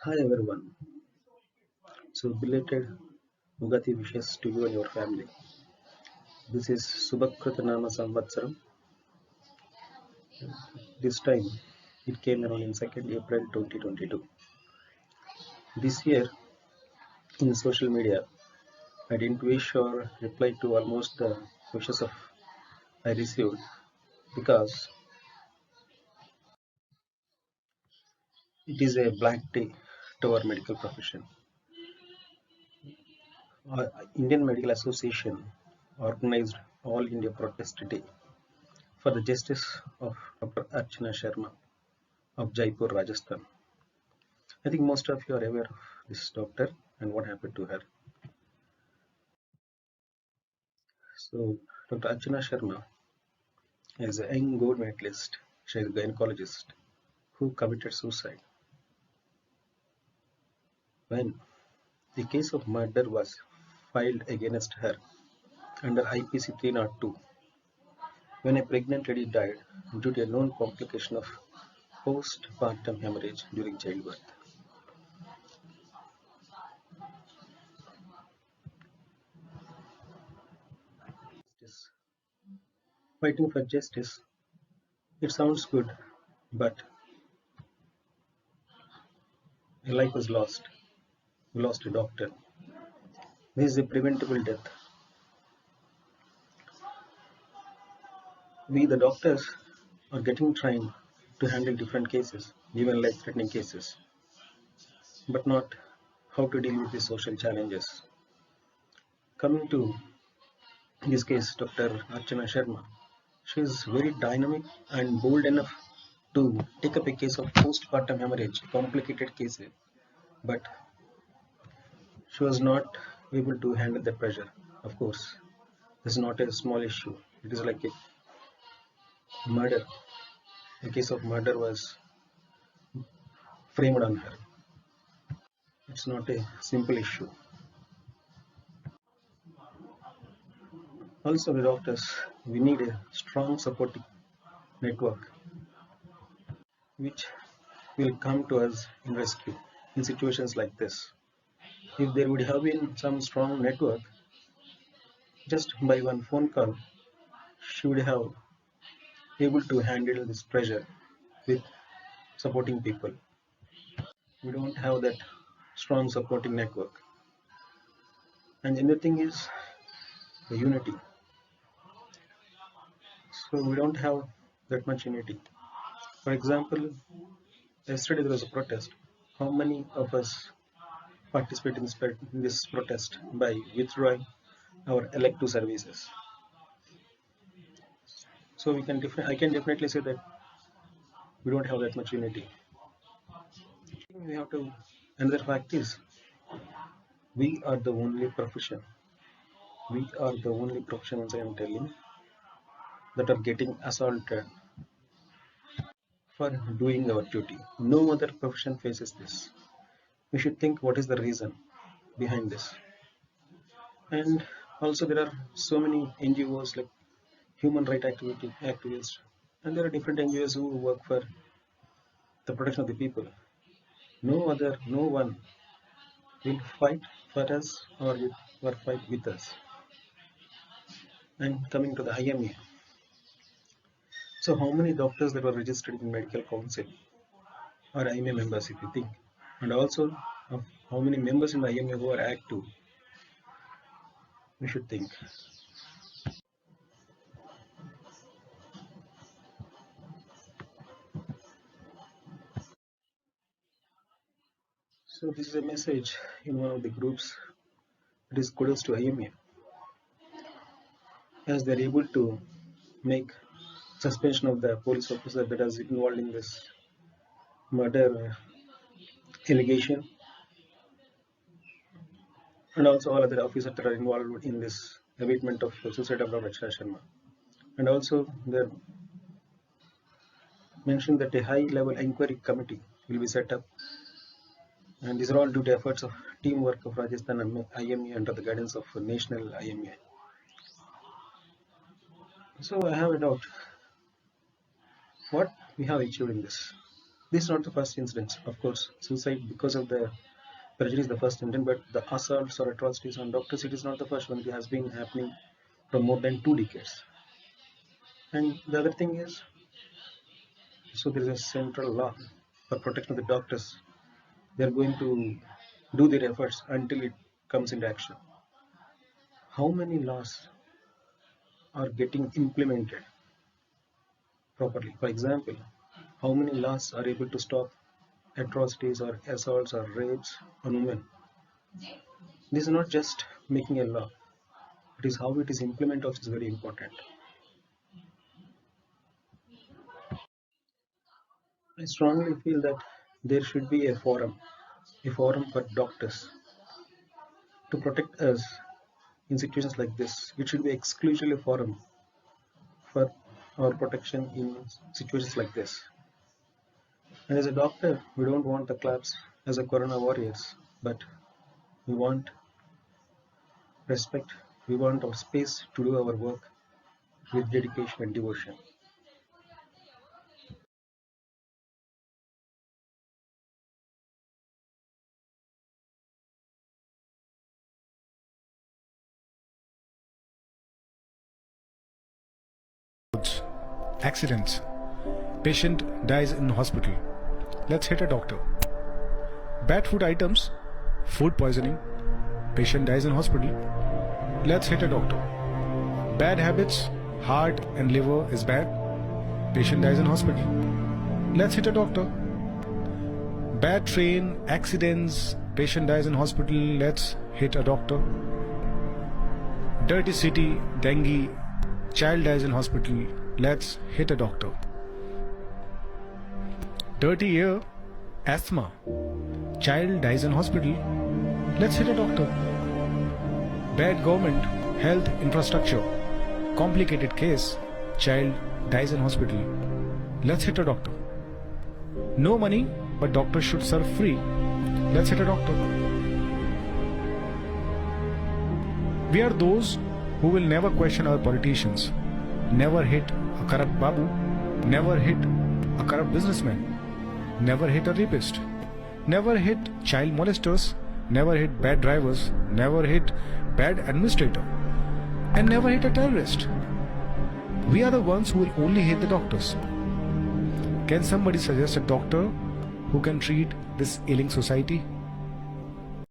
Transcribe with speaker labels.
Speaker 1: Hi everyone. So belated Ugati wishes to you and your family. This is Subhakrutanama Samvatsaram. This time it came around in 2nd April 2022. This year in social media I didn't wish or reply to almost the wishes of I received because it is a black day to our medical profession. Indian Medical Association organized All India Protest Day for the justice of Dr. Archana Sharma of Jaipur, Rajasthan. I think most of you are aware of this doctor and what happened to her. So, Dr. Archana Sharma is a young gold medalist. She is a gynecologist who committed suicide when the case of murder was filed against her under IPC 302 when a pregnant lady died due to a known complication of postpartum hemorrhage during childbirth. Justice. Fighting for justice, it sounds good, but a life was lost. We lost a doctor. This is a preventable death. We, the doctors, are getting trained to handle different cases, even life threatening cases, but not how to deal with the social challenges. Coming to this case, Dr. Archana Sharma, she is very dynamic and bold enough to take up a case of postpartum hemorrhage, complicated case, but she was not able to handle the pressure. Of course, this is not a small issue. It is like a murder. A case of murder was framed on her. It's not a simple issue. Also, the doctors, we need a strong supporting network which will come to us in rescue in situations like this. If there would have been some strong network, just by one phone call, she would have able to handle this pressure with supporting people. We don't have that strong supporting network. And another thing is the unity. So we don't have that much unity. For example, yesterday there was a protest. How many of us participate in this protest by withdrawing our elective services? So I can definitely say that we don't have that much unity. We have to. Another fact is we are the only profession. We are the only profession, as I am telling, that are getting assaulted for doing our duty. No other profession faces this. We should think what is the reason behind this. And also there are so many NGOs like human right activity activists, and there are different NGOs who work for the protection of the people. No one will fight for us or fight with us. And coming to the IMA, so how many doctors that were registered in medical council are IMA members if you think, and also how many members in the IMA who are active, we should think. So this is a message in one of the groups. It is kudos to IMA as they are able to make suspension of the police officer that is involved in this murder allegation, and also all other officers that are involved in this abatement of suicide of Dr. Rachna Sharma. And also they mentioned that a high-level inquiry committee will be set up, and these are all due to efforts of teamwork of Rajasthan and IMA under the guidance of national IMA. So I have a doubt: what we have achieved in this? This is not the first incident. Of course, suicide because of the prejudice is the first incident, but the assaults or atrocities on doctors, it is not the first one. It has been happening for more than 2 decades. And the other thing is, so there is a central law for protection of the doctors. They are going to do their efforts until it comes into action. How many laws are getting implemented properly? For example, how many laws are able to stop atrocities or assaults or rapes on women? This is not just making a law, it is how it is implemented also is very important. I strongly feel that there should be a forum for doctors to protect us in situations like this. It should be exclusively a forum for our protection in situations like this. And as a doctor, we don't want the clubs as a corona warriors, but we want respect. We want our space to do our work with dedication and devotion.
Speaker 2: Accidents. Patient dies in hospital. Let's hit a doctor. Bad food items. Food poisoning. Patient dies in hospital. Let's hit a doctor. Bad habits. Heart and liver is bad. Patient dies in hospital. Let's hit a doctor. Bad train accidents. Patient dies in hospital. Let's hit a doctor. Dirty city. Dengue. Child dies in hospital. Let's hit a doctor. Dirty air, asthma. Child dies in hospital. Let's hit a doctor. Bad government, health infrastructure. Complicated case. Child dies in hospital. Let's hit a doctor. No money, but doctors should serve free. Let's hit a doctor. We are those who will never question our politicians. Never hit a corrupt babu. Never hit a corrupt businessman. Never hit a rapist. Never hit child molesters. Never hit bad drivers. Never hit bad administrator. And never hit a terrorist. We are the ones who will only hit the doctors. Can somebody suggest a doctor who can treat this ailing society?